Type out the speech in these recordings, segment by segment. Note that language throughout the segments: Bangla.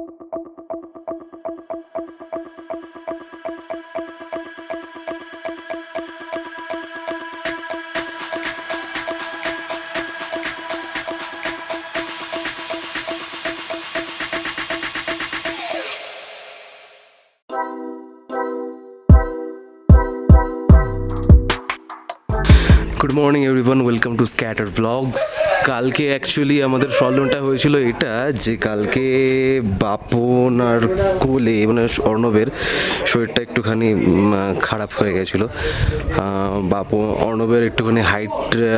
Good morning everyone, welcome to Scatter Blogs. কালকে অ্যাকচুয়ালি আমাদের প্রবলেমটা হয়েছিল এটা যে কালকে বাপন আর কোলে মানে অর্ণবের শরীরটা একটুখানি খারাপ হয়ে গেছিলো। অর্ণবের একটুখানি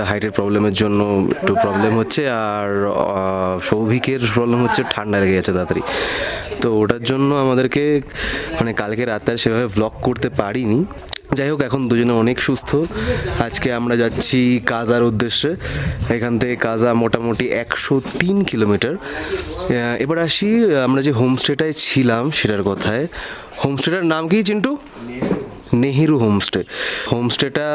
হাইটের প্রবলেমের জন্য একটু প্রবলেম হচ্ছে, আর সৌভিকের প্রবলেম হচ্ছে ঠান্ডা লেগে গেছে তাড়াতাড়ি। তো ওটার জন্য আমাদেরকে মানে কালকে রাতে আর সেভাবে ব্লগ করতে পারিনি। যাই হোক, এখন দুজনে অনেক সুস্থ। আজকে আমরা যাচ্ছি কাজার উদ্দেশ্যে। এখান থেকে কাজা মোটামুটি 103 কিলোমিটার। এবার আসি আমরা যে হোমস্টেটায় ছিলাম সেটার কথায়। হোমস্টেটার নাম কি চিন্টু? নেহেরু হোমস্টেটা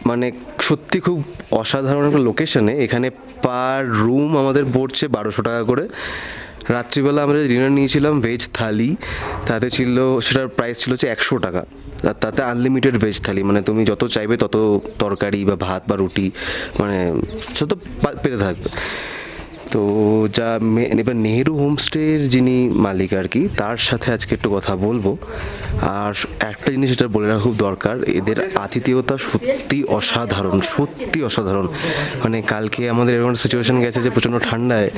মানে সত্যি খুব অসাধারণ একটা লোকেশনে। এখানে পার রুম আমাদের পড়ছে 1200 টাকা করে। রাত্রিবেলা আমরা ডিনার নিয়েছিলাম ভেজ থালি, তাতে ছিল সেটার প্রাইস ছিল হচ্ছে 100 টাকা। আর তাতে আনলিমিটেড ভেজ থালি, মানে তুমি যত চাইবে তত তরকারি বা ভাত বা রুটি মানে যত পেতে থাকবে। তো এবার নেহেরু হোমস্টের যিনি মালিক আর কি, তার সাথে আজকে একটু কথা বলবো। আর একটা জিনিস এটা বলে রাখা খুব দরকার, এদের আতিথেয়তা সত্যি অসাধারণ। মানে কালকে আমাদের এরকম সিচুয়েশন গেছে যে প্রচণ্ড ঠান্ডায়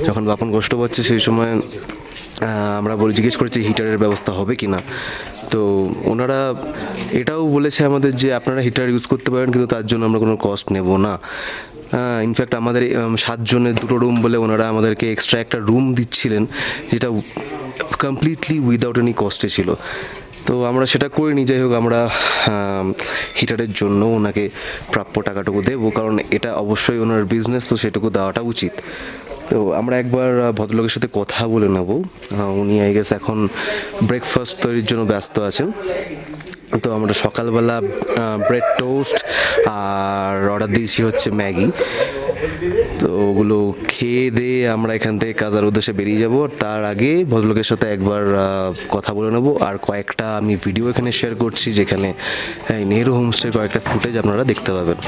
যখন বাপন কষ্ট পাচ্ছে সেই সময় আমরা জিজ্ঞেস করেছি হিটারের ব্যবস্থা হবে কি না। তো ওনারা এটাও বলেছে আমাদের যে আপনারা হিটার ইউজ করতে পারেন, কিন্তু তার জন্য আমরা কোনো কস্ট নেব না। ইনফ্যাক্ট আমাদের 7 জনের 2টো রুম বলে ওনারা আমাদেরকে এক্সট্রা একটা রুম দিচ্ছিলেন, যেটা কমপ্লিটলি উইদাউট এনি কস্টে ছিল। তো আমরা সেটা করিনি। যাই হোক, আমরা হিটারের জন্য ওনাকে প্রাপ্য টাকাটুকু দেবো, কারণ এটা অবশ্যই ওনার বিজনেস, তো সেটুকু দেওয়াটা উচিত। তো আমরা একবার ভদ্রলোকের সাথে কথা বলে নেব। উনি আই গেস এখন ব্রেকফাস্ট তৈরির জন্য ব্যস্ত আছেন। তো আমরা সকালবেলা ব্রেড টোস্ট আর অর্ডার দিয়েছি হচ্ছে ম্যাগি। তো ওগুলো খেয়ে দিয়ে আমরা এখান থেকে কাজার উদ্দেশ্যে বেরিয়ে যাব। তার আগে ভদ্রলোকের সাথে একবার কথা বলে নেব। আর কয়েকটা আমি ভিডিও এখানে শেয়ার করছি, যেখানে নেহেরু হোমস্টের কয়েকটা ফুটেজ আপনারা দেখতে পাবেন।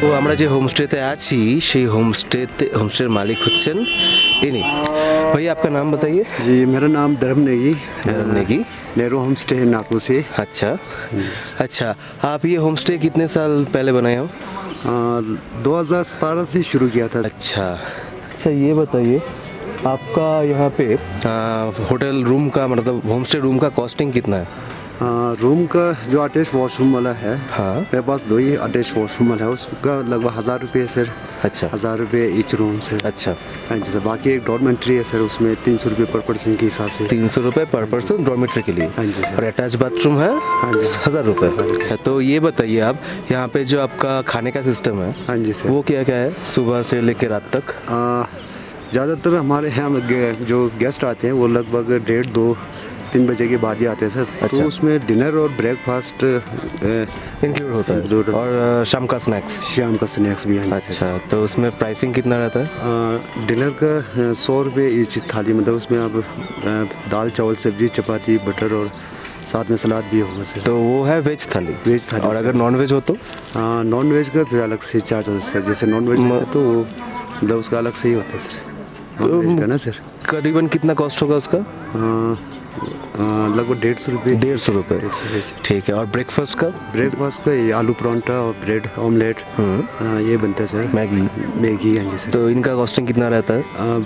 তো আমরা যে হোমস্টেতে আছি সেই হোমস্টের मालिक হচ্ছেন इन्हीं। भैया आपका नाम बताइए। जी, मेरा नाम धर्म नेगी। नेहरू होम स्टे है नागपुर से। अच्छा, आप ये होम स्टे कितने साल पहले बनाए हो? 2017 से शुरू किया था। अच्छा, ये बताइए आपका यहाँ पे होटल रूम का मतलब होम स्टे रूम का कॉस्टिंग कितना है? रूम का जो अटैच वॉशरूम वाला है, हाँ, मेरे पास 2 ही अटैच वॉशरूम वाला है, उसका लगभग 1000 रुपये है सर। अच्छा, 1000 रुपये ईच रूम से। अच्छा, हाँ जी सर। बाकी एक डॉर्मेट्री है सर, उसमें 300 रुपये पर पर्सन के हिसाब से। 300 रुपये पर पर्सन डॉर्मेट्री के लिए। हाँ जी सर। और अटैच बाथरूम है हाँ जी 1000 रुपये। तो ये बताइए आप, यहाँ पे जो आपका खाने का सिस्टम है हाँ जी सर, वो क्या क्या है सुबह से लेकर रात तक? ज़्यादातर हमारे यहाँ जो गेस्ट आते हैं वो लगभग 1:30-2-3 बजे के बाद ही आते हैं सर। अच्छा। तो उसमें डिनर और ब्रेकफास्ट इंक्लूड होता है और शाम का स्नैक्स। शाम का स्नैक्स भी है। अच्छा, तो उसमें प्राइसिंग कितना रहता है? डिनर का 100 रुपये ईच थाली, मतलब उसमें आप दाल चावल सब्जी चपाती बटर और साथ में सलाद भी होगा सर। तो वो है वेज थाली। और अगर नॉन वेज हो तो? नॉन वेज का फिर अलग से चार्ज होता है सर। जैसे नॉन वेज लेते तो वो मतलब उसका अलग से ही होता है सर, नॉन वेज का ना सर। करीबन कितना कॉस्ट होगा उसका? लगभग 150 रुपये। 150 रुपये, ठीक है। और ब्रेकफास्ट का? ब्रेकफास्ट का ये आलू परांठा और ब्रेड ऑमलेट ये बनता है सर। मैगी। हाँ जी सर। तो इनका कॉस्टिंग कितना रहता है?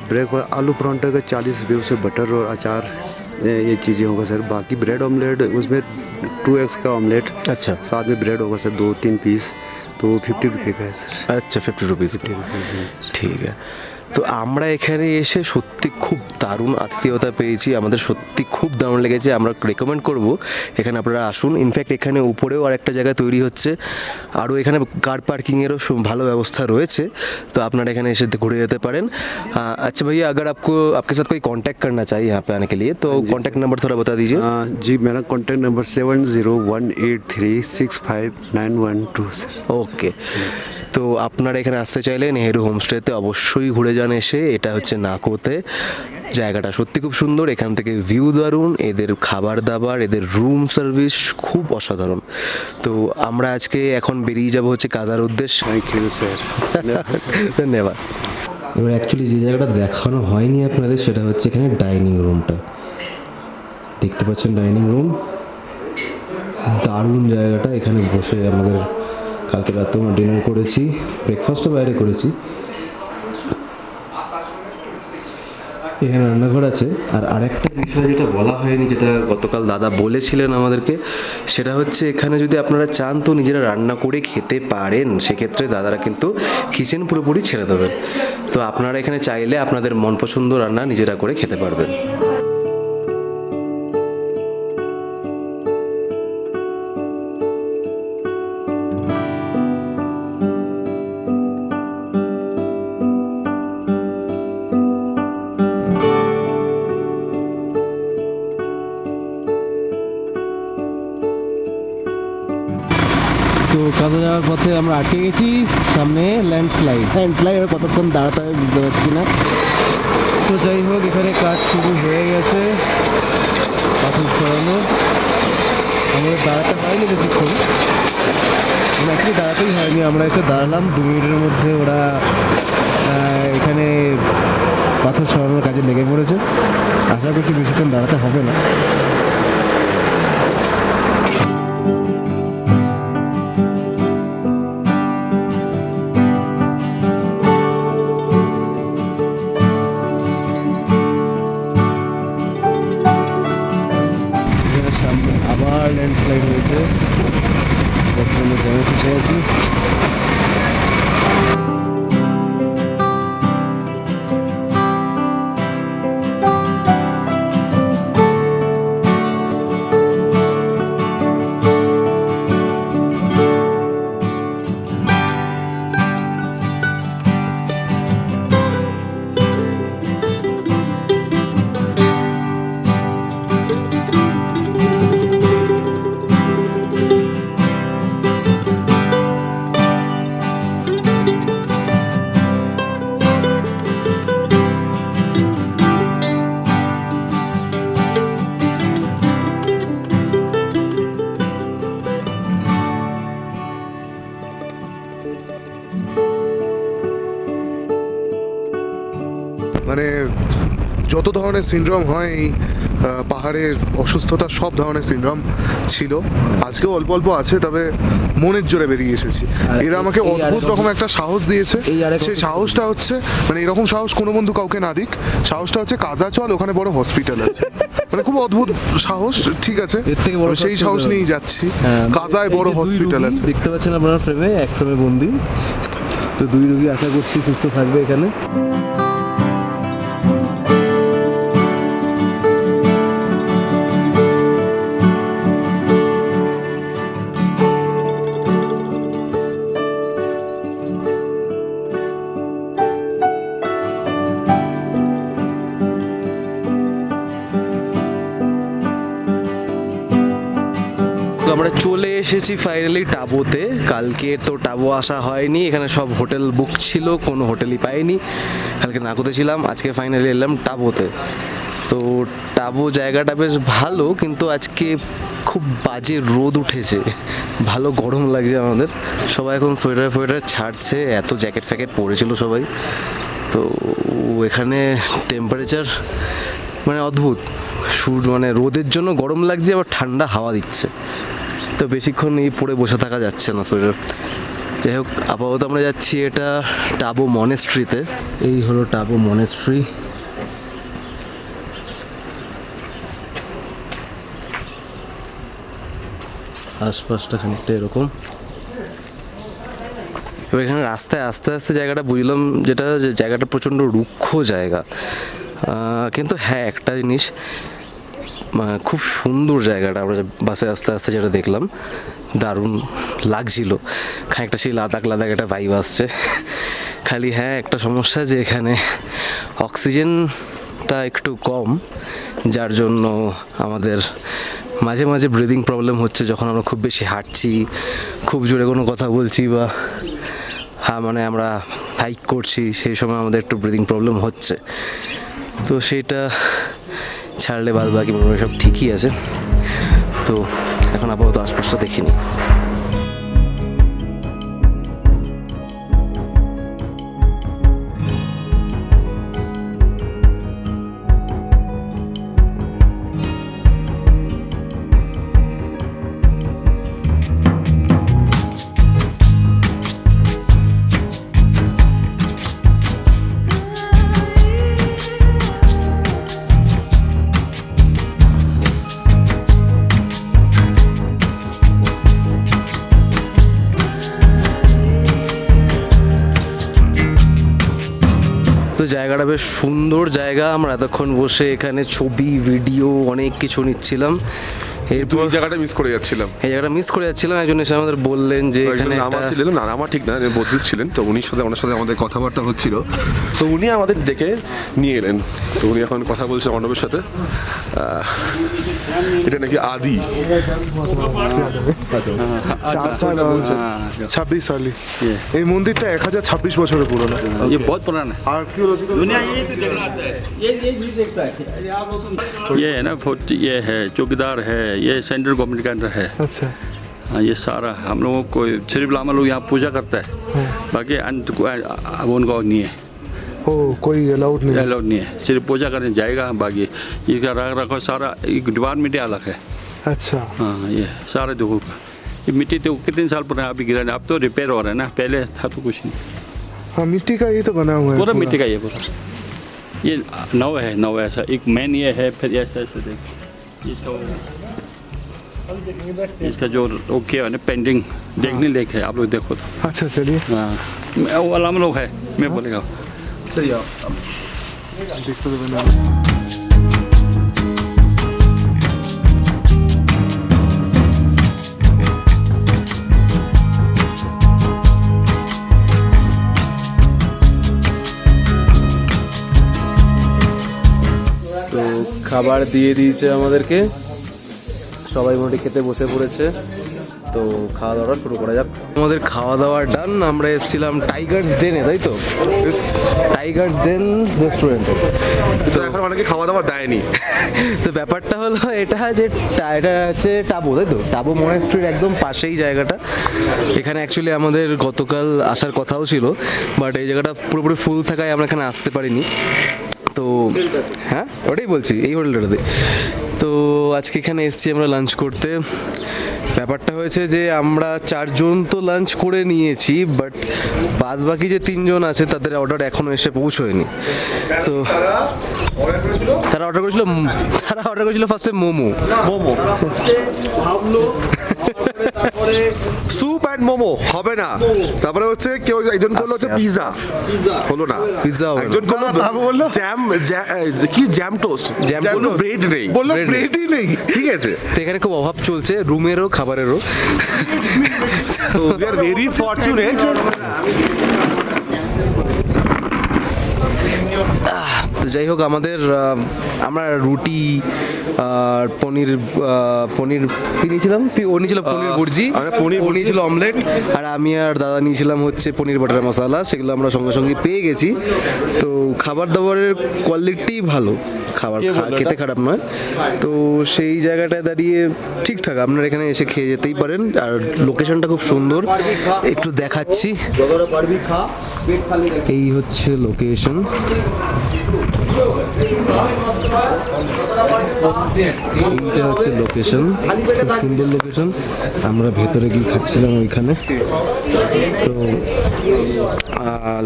ब्रेकफास्ट आलू परांठा का 40 रुपये, उसमें बटर और अचार ये चीज़ें होगा सर। बाकी ब्रेड ऑमलेट उसमें 2x का ऑमलेट, अच्छा, साथ में ब्रेड होगा सर 2-3 पीस, तो 50 रुपये का है सर। अच्छा, 50 रुपीज़, ठीक है। তো আমরা এখানে এসে সত্যি খুব দারুণ আত্মীয়তা পেয়েছি, আমাদের সত্যি খুব দারুণ লেগেছে। আমরা রেকমেন্ড করব এখানে আপনারা আসুন। ইনফ্যাক্ট এখানে উপরেও আর একটা জায়গা তৈরি হচ্ছে, আরও এখানে কার পার্কিংয়েরও ভালো ব্যবস্থা রয়েছে, তো আপনারা এখানে এসে ঘুরে যেতে পারেন। अच्छा भैया, अगर आपको आपके साथ कोई कांटेक्ट करना चाहिए यहाँ पे आने के लिए तो कांटेक्ट नंबर थोड़ा बता दीजिए। जी मेरा कॉन्टैक्ट नंबर 7018365912 सर। ওকে, তো আপনারা এখানে আসতে চাইলে নেহেরু হোমস্টেতে অবশ্যই ঘুরে যান এসে। এটা হচ্ছে নাকোতে, জায়গাটা সত্যি খুব সুন্দর, এখান থেকে ভিউ দারুণ, এদের খাবার দাবার, এদের রুম সার্ভিস খুব অসাধারণ। তো আমরা আজকে এখন বেরিয়ে যাব হচ্ছে কাজার উদ্দেশ্যে। Thank you sir. ধন্যবাদ। এবার অ্যাকচুয়ালি যে জায়গাটা দেখানো হয়নি আপনাদের সেটা হচ্ছে এখানে ডাইনিং রুমটা, দেখতে পাচ্ছেন ডাইনিং রুম, দারুণ জায়গাটা। এখানে বসে আমাদের কালকে রাতে আমরা ডিনার করেছি, ব্রেকফাস্টও বাইরে করেছি। এখানে রান্নাঘর আছে। আর আরেকটা বিষয় যেটা বলা হয়নি, যেটা গতকাল দাদা বলেছিলেন আমাদেরকে, সেটা হচ্ছে এখানে যদি আপনারা চান তো নিজেরা রান্না করে খেতে পারেন, সেক্ষেত্রে দাদারা কিন্তু কিচেন পুরোপুরি ছেড়ে দেবেন। তো আপনারা এখানে চাইলে আপনাদের মন পছন্দ রান্না নিজেরা করে খেতে পারবেন। তো কাজে যাওয়ার পথে আমরা আটকে গেছি, সামনে ল্যান্ডস্লাইড আর কতক্ষণ দাঁড়াতে হবে বুঝতে পারছি না। তো যাই হোক, এখানে কাজ শুরু হয়ে গেছে পাথর সরানো। আমাদের দাঁড়াতে হয়নি বেশিক্ষণ, অ্যাকচুয়ালি দাঁড়াতেই হয়নি, আমরা এসে দাঁড়ালাম 2 মিনিটের মধ্যে ওরা এখানে পাথর সরানোর কাজে লেগে পড়েছে। আশা করছি বেশিক্ষণ দাঁড়াতে হবে না। সামনে আবার ল্যান্ডস্লাইড হয়েছে, তার জন্য জ্যামে ফেসে আছি। মানে যত ধরনের সিনড্রোম হয় এই পাহাড়ের অসুস্থতা, সব ধরনের সিনড্রোম ছিল, আজকেও অল্প অল্প আছে, তবে মনের জোরে বেরিয়ে এসেছি। এরা আমাকে অদ্ভুত রকম একটা সাহস দিয়েছে। সেই সাহসটা হচ্ছে, মানে এরকম সাহস কোনো বন্ধু কাউকে না দিক, সাহসটা হচ্ছে কাজা চল, ওখানে বড় হসপিটাল আছে। মানে খুব অদ্ভুত সাহস, ঠিক আছে, আমি সেই সাহস নিয়েই যাচ্ছি। কাজায় বড় হসপিটাল আছে। দেখতে পাচ্ছেন আপনারা ফ্রেমে, এক ফ্রেমে বন্দি। তো 2 রোগী আশা করছি সুস্থ থাকবে এখানে। আমরা চলে এসেছি ফাইনালি টাবোতে। কালকে তো টাবো আসা হয়নি, এখানে সব হোটেল বুক ছিল, কোনো হোটেলই পাইনি। কালকে নাকোতে ছিলাম, আজকে ফাইনালি এলাম টাবোতে। তো টাবো জায়গাটা বেশ ভালো, কিন্তু আজকে খুব বাজে রোদ উঠেছে, ভালো গরম লাগছে আমাদের। সবাই এখন সোয়েটার ফোয়েটার ছাড়ছে, এত জ্যাকেট ফ্যাকেট পরেছিল সবাই। তো এখানে টেম্পারেচার মানে অদ্ভুত, মানে রোদের জন্য গরম লাগছে, আবার ঠান্ডা হাওয়া দিচ্ছে। তো বেশিক্ষণ এই পরে বসে থাকা যাচ্ছে না সোয়েটার। যাই হোক, আপাতত আমরা যাচ্ছি এটা টাবো মনেস্ট্রিতে। এই হলো টাবো মনেস্ট্রি। আশপাশটা খানিকটা এরকম। এবার এখানে রাস্তায় আস্তে আস্তে জায়গাটা বুঝলাম যেটা যে জায়গাটা প্রচণ্ড রুক্ষ জায়গা, কিন্তু হ্যাঁ একটা জিনিস খুব সুন্দর জায়গাটা, আমরা বাসে আস্তে আস্তে যেটা দেখলাম দারুণ লাগছিল, খানিকটা সেই লাদাখ একটা ভাইব আসছে। খালি হ্যাঁ একটা সমস্যা যে এখানে অক্সিজেনটা একটু কম, যার জন্য আমাদের মাঝে মাঝে ব্রিদিং প্রবলেম হচ্ছে যখন আমরা খুব বেশি হাঁটছি, খুব জোরে কোনো কথা বলছি বা হ্যাঁ মানে আমরা হাইক করছি, সেই সময় আমাদের একটু ব্রিদিং প্রবলেম হচ্ছে। তো সেইটা ছাড়লে বাদ বাকি মনে হয় সব ঠিকই আছে। তো এখন আপাতত আশপাশটা দেখিনি। তো জায়গাটা বেশ সুন্দর জায়গা, আমরা এতক্ষণ বসে এখানে ছবি ভিডিও অনেক কিছু নিচ্ছিলাম। এরপর এই জায়গাটা মিস করে যাচ্ছিলাম। এই জায়গাটা মিস করে যাচ্ছিলাম, একজন এসে আমাদের বললেন যে এখানে আমার ছিলেন না, আমার ঠিক না, বদ্রিস ছিলেন, তো উনির সাথে ওনার সাথে আমাদের কথাবার্তা হচ্ছিল, তো উনি আমাদের ডেকে নিয়ে এলেন। তো উনি এখন কথা বলছেন অর্ণবের সাথে। এটা নাকি আদি 26 সালে এই মন্দিরটা 1026 বছরের পুরনো। ये बहुत पुराना है। আর্কিওলজিক্যাল ये है ना ये है चौकीदार है, ये सेंट्रल गवर्नमेंट का अंदर है। আচ্ছা हाँ, ये सारा हम लोगों को सिर्फ लामा लोग यहाँ पूजा करता है, बाकी अब उनको नहीं है, ও कोई अलाउड नहीं है। अलाउड नहीं है, सिर्फ पूजा करने जाएगा। बाकी इसका रख रखो सारा एक डिपार्टमेंट ही अलग है। अच्छा हाँ, ये सारे देखो ये मिट्टी तो कितने साल पुराना अभी गिरा है, अब तो रिपेयर हो रहा है ना, पहले था तो कुछ नहीं। हाँ मिट्टी का ही तो बना हुआ है पूरा मिट्टी का ये पूरा ये नौ है ऐसा, एक मेन ये है, फिर ऐसा ऐसा देख इसका जो ओके है ना पेंटिंग देखने लायक है, आप लोग देखो तो। अच्छा चलिए हाँ, वो वाला हम लोग है, मैं बोलेगा चलिए आप देखते तो बना তো খাবার দিয়ে দিয়েছে আমাদেরকে, সবাই মোটামুটি খেতে বসে পড়েছে। তো খাওয়া দাওয়াটা শুরু করা যাক। আমাদের খাওয়া দাওয়া ডান, আমরা এসেছিলাম টাইগার্স ডেনে, তাই তো? টাইগার্স ডেন রেস্টুরেন্টে। তো এখন অনেকে খাওয়া দাওয়া দেয়নি। তো ব্যাপারটা হলো এটা যে এটা হচ্ছে টাবু, তাই তো? টাবু মনেস্ট্রির একদম পাশেই জায়গাটা। এখানে অ্যাকচুয়ালি আমাদের গতকাল আসার কথাও ছিল, বাট এই জায়গাটা পুরোপুরি ফুল থাকায় আমরা এখানে আসতে পারিনি। তো হ্যাঁ ওটাই বলছি, এই হোটেলটাতে। তো আজকে এখানে এসেছি আমরা লাঞ্চ করতে। ব্যাপারটা হয়েছে যে আমরা 4 জন তো লাঞ্চ করে নিয়েছি, বাট বাদ বাকি যে 3 জন আছে তাদের অর্ডার এখনও এসে পৌঁছয়নি। তো তারা অর্ডার করেছিল ফার্স্টে মোমো। স্যুপ অ্যান্ড মোমো হবে না, তারপরে হচ্ছে কেউ একজন করলো হচ্ছে পিৎজা, হলো না। পিৎজা হবে না। একজন করলো জ্যাম কি জ্যাম টোস্ট, জ্যাম বললো toast। ব্রেড নেই, বললো Bread নেই। প্লেটই নেই। ঠিক আছে। তো এখানে খুব অভাব চলছে রুমেরও খাবারেরও। তো উই আর ভেরি ফরচুনেট। তো যাই হোক আমরা রুটি আর পনির নিয়েছিলাম, ও নিয়েছিল পনির ভুর্জি, আমরা পনির ও নিয়েছিল অমলেট, আর আমি আর দাদা নিয়েছিলাম হচ্ছে পনির বাটার মশলা। সেগুলো আমরা সঙ্গে সঙ্গে পেয়ে গেছি। তো খাবার দাবারের কোয়ালিটি ভালো, খাবার খেতে খারাপ নয়। তো সেই জায়গাটায় দাঁড়িয়ে ঠিকঠাক আপনারা এখানে এসে খেয়ে যেতেই পারেন। আর লোকেশনটা খুব সুন্দর, একটু দেখাচ্ছি। এই হচ্ছে লোকেশন। এইটা হচ্ছে লোকেশন, খুব সুন্দর লোকেশন। আমরা ভেতরে গিয়ে খাচ্ছিলাম ওইখানে। তো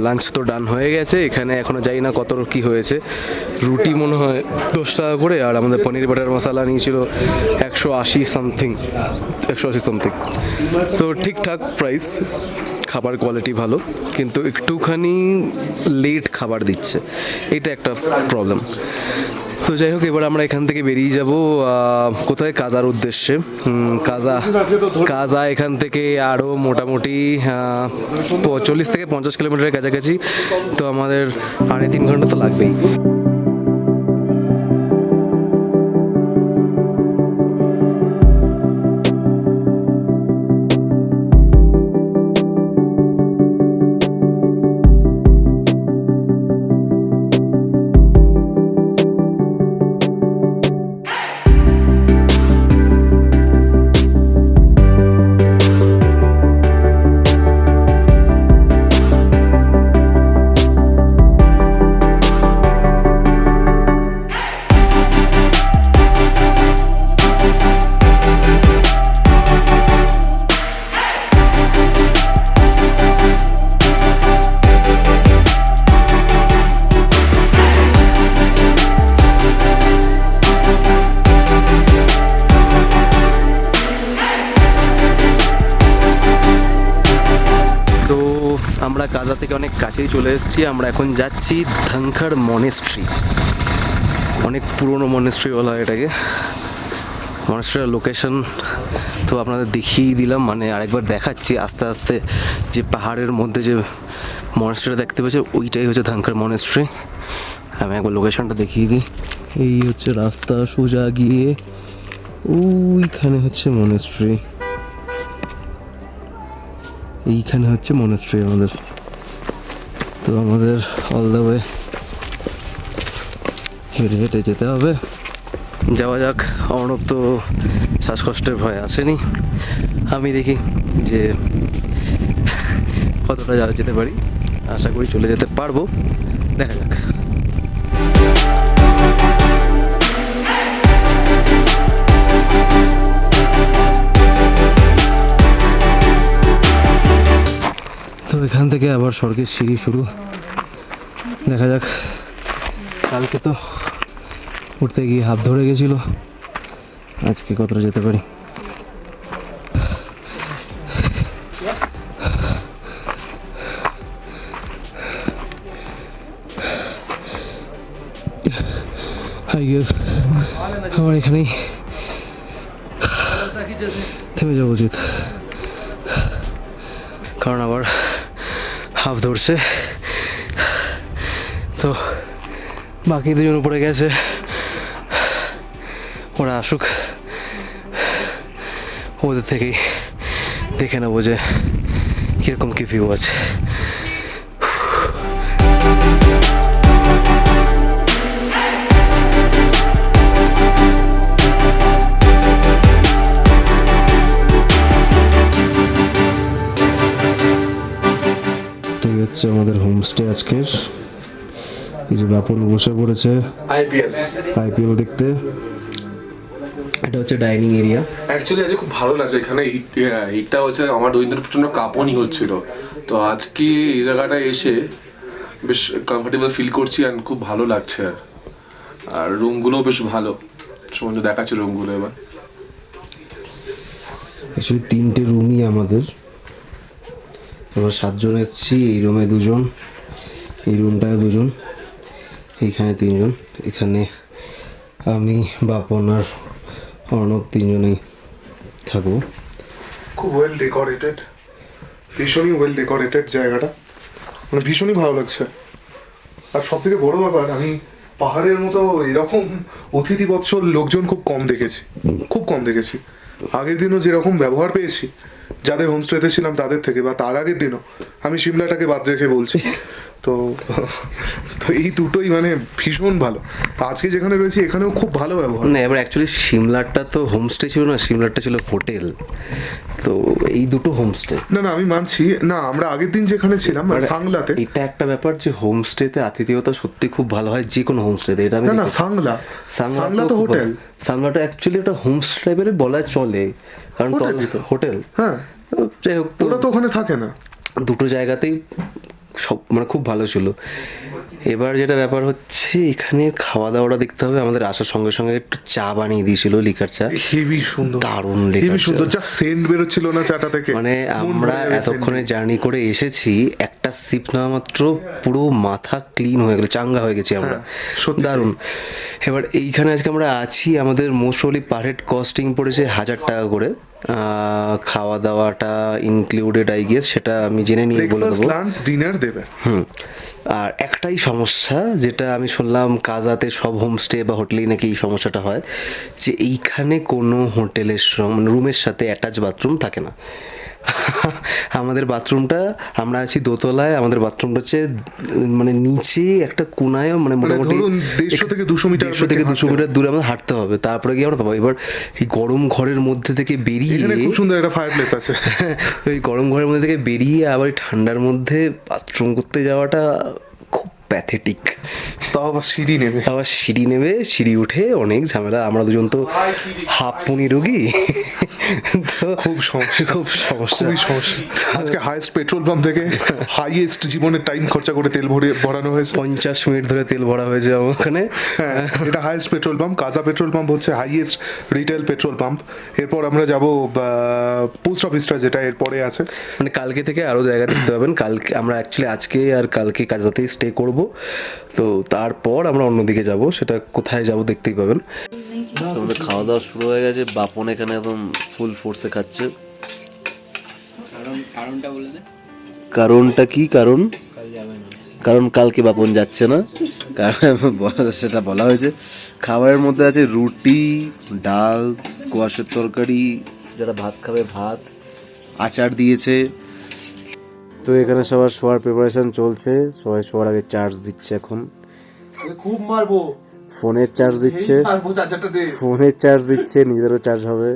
লাঞ্চ তো ডান হয়ে গেছে, এখানে এখনো জানি না কত কি হয়েছে। রুটি মনে হয় 10 টাকা করে, আর আমাদের পনির বাটার মশলা নিয়েছিল 180 সামথিং। তো ঠিকঠাক প্রাইস, খাবার কোয়ালিটি ভালো, কিন্তু একটুখানি লেট খাবার দিচ্ছে, এটা একটা প্রবলেম। তো যাই হোক, এবার আমরা এখান থেকে বেরিয়ে যাব কোথায়, কাজার উদ্দেশ্যে। কাজা এখান থেকে আরও মোটামুটি 40 থেকে 50 কিলোমিটারের কাছাকাছি। তো আমাদের 2.5-3 ঘন্টা তো লাগবেই। আমরা কাজা থেকে অনেক কাছেই চলে এসেছি। আমরা এখন যাচ্ছি ধানখার মনেস্ট্রি, অনেক পুরনো মনেস্ট্রি বলা হয় এটাকে। মনেস্ট্রির লোকেশন তো আপনাদের দেখিয়ে দিলাম, মানে আরেকবার দেখাচ্ছি আস্তে আস্তে। যে পাহাড়ের মধ্যে যে মনেস্ট্রিটা দেখতে পাচ্ছি, ওইটাই হচ্ছে ধানখার মনেস্ট্রি। আমি একবার লোকেশনটা দেখিয়ে দিই। এই হচ্ছে রাস্তা, সোজা গিয়ে ওইখানে হচ্ছে মনেস্ট্রি। এইখানে হচ্ছে মনেস্ট্রি আমাদের। তো আমাদের অল দ্য ওয়ে হেঁটে হেঁটে যেতে হবে। যাওয়া যাক। অর্ণব তো শ্বাসকষ্টের ভয় আসেনি, আমি দেখি যে কতটা যেতে পারি। আশা করি চলে যেতে পারবো, দেখা যাক। তো এখান থেকে আবার স্বর্গের সিঁড়ি শুরু, দেখা যাক। কালকে তো উঠতে গিয়ে হাত ধরে গেছিল, আজকে কতটা যেতে পারি। আই গেস আমার এখানেই থেমে যাওয়া উচিত, কারণ আবার হাফ ধরছে। তো বাকি দুজন উপরে গেছে, ওরা আসুক, ওদের থেকেই দেখে নেবো যে কীরকম কী ভিউ আছে। তো এই হচ্ছে আমাদের হোমস্টে আজকের। এই যে বাপন বসে পড়েছে আইপিএল দেখতে। এটা হচ্ছে ডাইনিং এরিয়া। অ্যাকচুয়ালি আজকে খুব ভালো লাগছে এখানে। এইটা হচ্ছে আমার 2 দিন ধরে প্রচণ্ড কাঁপুনি হচ্ছিল, তো আজকে এই জায়গাটায় এসে বেশ কমফোর্টেবল ফিল করছি অ্যান্ড খুব ভালো লাগছে। আর রুমগুলোও বেশ ভালো, সময় দেখাচ্ছে রুমগুলো। এবার অ্যাকচুয়ালি 3টে রুমই আমাদের। এবার 7 জন এসেছি, এই রুমে 2 জন, এই রুমটায় 2 জন, এইখানে 3 জন, এখানে আমি বাপন আর অর্ণব 3 জনেই থাকবো। খুব ওয়েল ডেকোরেটেড, ভীষণই ওয়েল ডেকোরেটেড জায়গাটা, মানে ভীষণই ভালো লাগছে। আর সব থেকে বড় ব্যাপার, আমি পাহাড়ের মতো এরকম অতিথি বৎসল লোকজন খুব কম দেখেছি। আগের দিনও যেরকম ব্যবহার পেয়েছি যাদের হোমস্টেতে ছিলাম তাদের থেকে, বা তার আগের দিনও, আমি সিমলাটাকে বাদ রেখে বলছি, তো তো এই দুটোই মানে ভীষণ ভালো। আজকে যেখানে রয়েছি এখানেও খুব ভালো ব্যবহার। না এবার অ্যাকচুয়ালি সিমলারটা তো হোমস্টে ছিল না, সিমলারটা ছিল হোটেল, তো এই দুটো হোমস্টে। না না আমি মানছি, না আমরা আগের দিন যেখানে ছিলাম মানে সাংলাতে, এটা একটা ব্যাপার যে হোমস্টেতে আতিথেয়তা সত্যি খুব ভালো হয় যে কোনো হোমস্টেতে, এটা আমি না না দেখেছি। সাংলা তো খুব হোটেল। ভালো। সাংলাটা অ্যাকচুয়ালি ওটা হোমস্টে টাইপের বলা চলে, কারণ হোটেলই তো। হোটেল। হ্যাঁ যাই হোক, ওরা তো ওখানে থাকে না। দুটো জায়গাতেই সব মানে খুব ভালো ছিল। এবার যেটা ব্যাপার হচ্ছে এখানে খাওয়া দাওয়াটা দেখতে হবে। আমাদের আসার সঙ্গে সঙ্গে একটু চা বানিয়ে দিয়েছিল, লিকার চা, হেভি সুন্দর, দারুণ লিকার হেভি চা। সুন্দর, যা সেন্ট বেরোচ্ছিল না চাটা থেকে, মানে মন আমরা ভরে যাবে এতক্ষণে জার্নি করে এসেছি, একটা সিপ নেওয়া মাত্র পুরো মাথা ক্লিন হয়ে গেল, চাঙ্গা হয়ে গেছি আমরা, হ্যাঁ, সত্যি দারুণ। এবার এইখানে আজকে আমরা আছি, আমাদের most probably per head costing পড়েছে 1000 টাকা করে। খাওয়া দাওয়াটা ইনক্লুডেড আই গেস, সেটা আমি জেনে নিয়ে বলে ব্রেকফাস্ট দেবো। লাঞ্চ ডিনার দেবে। আর একটাই সমস্যা যেটা আমি শুনলাম কাজাতে সব হোমস্টে বা হোটেলেই নাকি এই সমস্যাটা হয়, যে এইখানে কোনো হোটেলের রুমের সাথে অ্যাটাচ বাথরুম থাকে না। আমাদের বাথরুমটা, আমরা আছি দোতলায়, আমাদের বাথরুমটা হচ্ছে মানে নিচে একটা কোনায়, মানে মোটামুটি ধরুন 150 থেকে 200 মিটার 150 থেকে 200 মিটার দূরে আমাদের হাঁটতে হবে, তারপরে গিয়ে আমরা পাবো। এবার এই গরম ঘরের মধ্যে থেকে বেরিয়ে, এখানে খুব সুন্দর একটা ফায়ার প্লেস আছে। ওই গরম ঘরের মধ্যে থেকে বেরিয়ে আবার এই ঠান্ডার মধ্যে বাথরুম করতে যাওয়াটা খুব প্যাথেটিক। তাও আবার সিঁড়ি নেবে। আবার সিঁড়ি নেবে, সিঁড়ি উঠে অনেক ঝামেলা। আমরা দুজন তো হাফ পুনি রোগী, তো খুব সমস্যা, খুব সমস্যা। খুবই সমস্যা। আজকে হাইয়েস্ট পেট্রোল পাম্প থেকে হাইয়েস্ট জীবনের টাইম খরচা করে তেল ভরানো হয়েছে। 50 মিনিট ধরে তেল ভরা হয়েছে আমার ওখানে। হ্যাঁ এটা হাইয়েস্ট পেট্রোল পাম্প। কাজা পেট্রোল পাম্প হচ্ছে হাইয়েস্ট রিটেল পেট্রোল পাম্প। এরপর আমরা যাব পোস্ট অফিসটা, যেটা এরপরে আছে। মানে কালকে থেকে আরও জায়গা দেখতে পাবেন। কালকে আমরা অ্যাকচুয়ালি আজকে আর কালকে কাজাতেই স্টে করব, তো তারপর আমরা অন্যদিকে যাব, সেটা কোথায় যাব দেখতেই পাবেন। আমাদের খাওয়া দাওয়া শুরু হয়ে গেছে, বাপন এখানে একদম ফুল ফোর্সে খাচ্ছে। কারণটা কি? কারণ কালকে বাপন যাচ্ছে না, কারণ সেটা বলা হয়েছে। খাবারের মধ্যে আছে রুটি, ডাল, স্কোয়াশের তরকারি, যারা ভাত খাবে ভাত, আচার দিয়েছে। তো এখানে সবার শোয়ার প্রিপারেশন চলছে, সবাই শোয়ার আগে চার্জ দিচ্ছে। এখন খুব মারবো, ফোনের চার্জ দিচ্ছে, নিজেদেরও চার্জ হবে।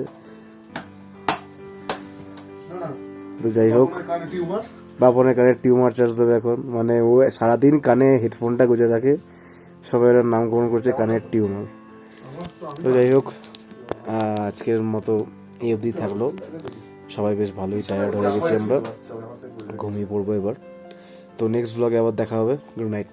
তো যাই হোক, বাপনের কানে টিউমার চার্জ দেবে এখন। মানে ও সারাদিন কানে হেডফোনটা গুঁজে রাখে, সবাই ওর নামকরণ করছে কানের টিউমার। তো যাই হোক, আজকের মতো এই অবধি থাকলো। সবাই বেশ ভালোই টায়ার্ড হয়ে গেছি আমরা, ঘুমিয়ে পড়বো এবার। তো নেক্সট ব্লগে আবার দেখা হবে। Good night.